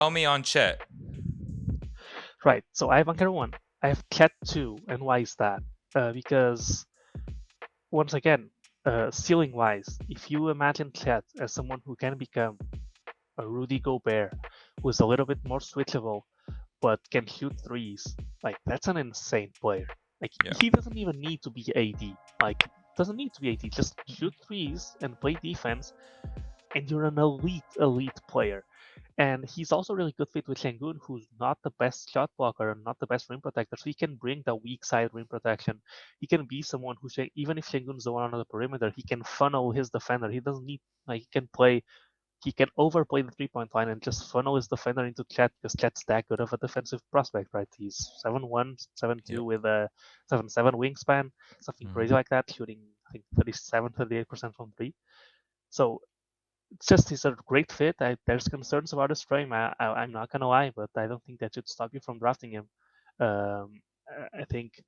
Tell me on Chet. Right. So I have Banchero 1. I have Chet 2. And why is that? Because, once again, ceiling wise, if you imagine Chet as someone who can become a Rudy Gobert, who is a little bit more switchable, but can shoot threes, like, that's an insane player. Like, Yeah. he doesn't even need to be AD. Like, doesn't need to be AD. Just shoot threes and play defense, and you're an elite player. And he's also a really good fit with Şengün, who's not the best shot blocker and not the best rim protector. So he can bring the weak side rim protection. He can be someone who, even if Şengün's the one on the perimeter, he can funnel his defender. He doesn't need, like, he can overplay the 3 point line and just funnel his defender into Chet because Chet's that good of a defensive prospect, right? He's 7'1, 7'2 Yep. with a 7'7 wingspan, something crazy Hmm. like that, shooting, I think, 38% from three. So it's just he's a great fit. There's concerns about his frame. I'm not gonna lie, but I don't think that should stop you from drafting him. I think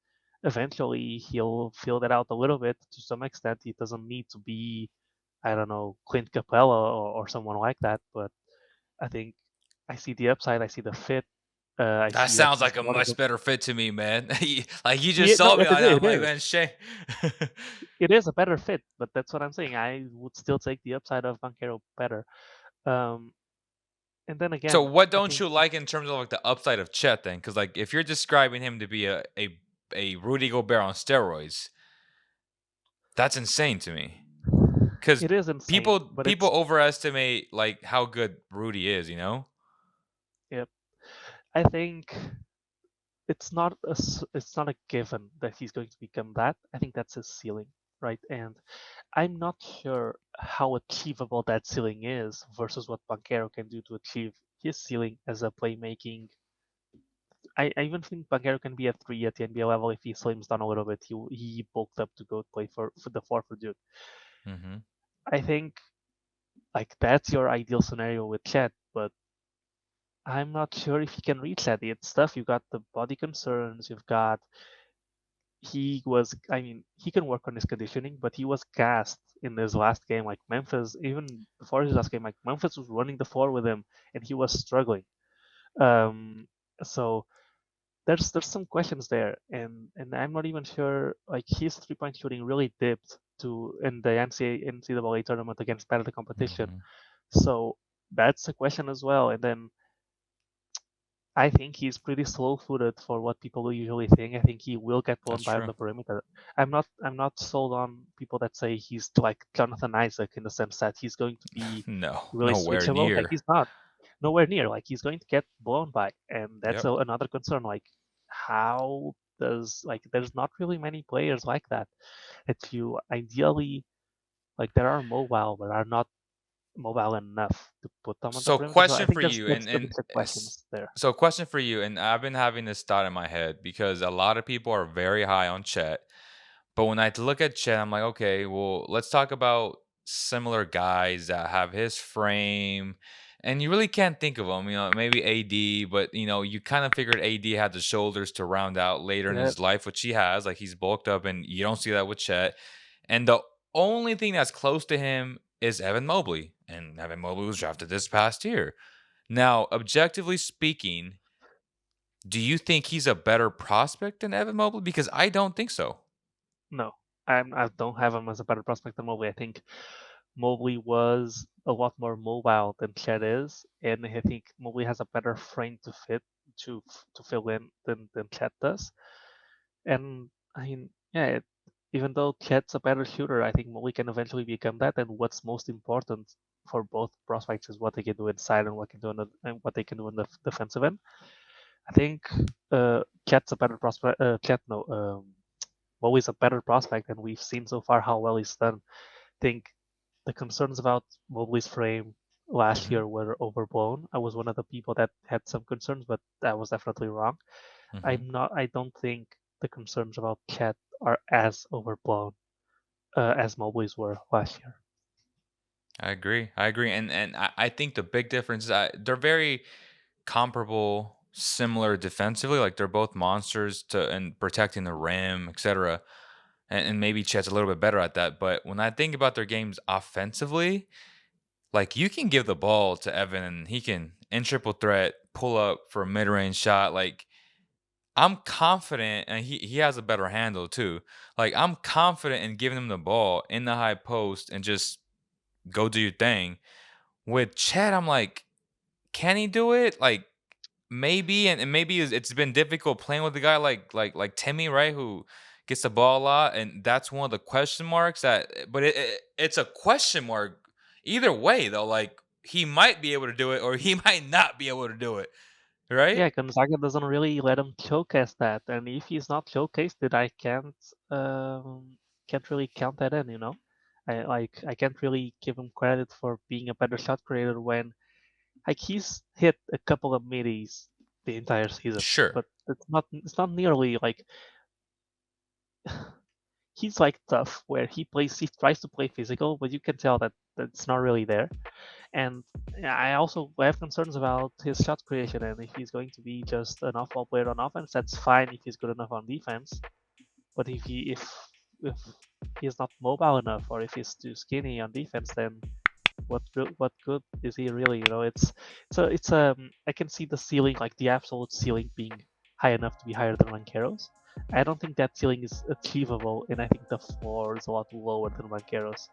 eventually he'll fill that out a little bit to some extent. He doesn't need to be, I don't know, Clint Capella or someone like that. But I think I see the upside. I see the fit. I That see that sounds he's like a one of the. much better fit to me, man. Like you just Yeah, no, sold me on that. I'm it like, is. man, Shay. It is a better fit, but that's what I'm saying. I would still take the upside of Banchero better. Um, and then So again, what I don't think you like in terms of like the upside of Chet then? Because like if you're describing him to be a Rudy Gobert on steroids, that's insane to me. Because it is insane, people but people it's overestimate like how good Rudy is. You know. yeah. I think it's not a given that he's going to become that. I think that's his ceiling, right? And I'm not sure how achievable that ceiling is versus what Banchero can do to achieve his ceiling as a playmaking. I even think Banchero can be a three at the NBA level if he slims down a little bit. He bulked up to go play for the four for Duke. Hmm. I think like that's your ideal scenario with Chet, but I'm not sure if he can reach that. It's stuff. You've got the body concerns. You've got I mean, he can work on his conditioning, but he was gassed in his last game. Like Memphis, even before his last game, like Memphis was running the floor with him, and he was struggling. Um, so there's some questions there, and I'm not even sure. Like his 3 point shooting really dipped to in the NCAA tournament against better competition. Hmm. So that's a question as well. And then I think he's pretty slow-footed for what people usually think. I think he will get blown That's by on true. the perimeter. I'm not sold on people that say he's like Jonathan Isaac in the sense that he's going to be No, really nowhere switchable. Like near. he's not, nowhere near. Like he's going to get blown by, and that's Yep. another concern. Like how does like there's not really many players like that that you ideally like there are mobile but are not mobile enough to put them on the So perimeter. So I question think for there's you, there's and the big s- questions there. so question for you, and I've been having this thought in my head because a lot of people are very high on Chet, but when I look at Chet, I'm like, okay, well, let's talk about similar guys that have his frame, and you really can't think of them. You know, maybe AD, but you kind of figured AD had the shoulders to round out later in Yeah, his life, which he has. Like he's bulked up, and you don't see that with Chet. And the only thing that's close to him is Evan Mobley, and Evan Mobley was drafted this past year. Now, objectively speaking, do you think he's a better prospect than Evan Mobley? Because I don't think so. no, I don't have him as a better prospect than Mobley. I think Mobley was a lot more mobile than Chet is, and I think Mobley has a better frame to fit to fill in than Chet does. And I mean, yeah, even though Chet's a better shooter, I think Mobley can eventually become that. And what's most important for both prospects is what they can do inside and what they can do in the defensive end. I think Chet's a better prospect. Chet, no, Mobley's a better prospect, and we've seen so far how well he's done. I think the concerns about Mobley's frame last Hmm. year were overblown. I was one of the people that had some concerns, but that was definitely wrong. Hmm. I don't think the concerns about Chet are as overblown as Mobley's were last year. I agree. I agree. And I think the big difference is they're very comparable, similar defensively. Like they're both monsters to and protecting the rim, etc. And maybe Chet's a little bit better at that. But when I think about their games offensively, like you can give the ball to Evan and he can in triple threat, pull up for a mid range shot. Like I'm confident, and he has a better handle too. Like I'm confident in giving him the ball in the high post and just go do your thing. With Chet, I'm like, can he do it? Like maybe, and maybe it's been difficult playing with a guy like Timmy, right, who gets the ball a lot, and that's one of the question marks. But it's a question mark either way though. Like he might be able to do it, or he might not be able to do it, right? Yeah, Gonzaga doesn't really let him showcase that, and if he's not showcased it, I can't really count that in. I can't really give him credit for being a better shot creator when like he's hit a couple of middies the entire season, Sure, but it's not nearly like he's like tough where he tries to play physical, but you can tell that that's not really there. And yeah, I also have concerns about his shot creation and if he's going to be just an off-ball player on offense. That's fine if he's good enough on defense, but if he's not mobile enough or if he's too skinny on defense, then what good is he really? I can see the ceiling, like the absolute ceiling, being high enough to be higher than Banchero's. I don't think that ceiling is achievable, and I think the floor is a lot lower than Banchero's.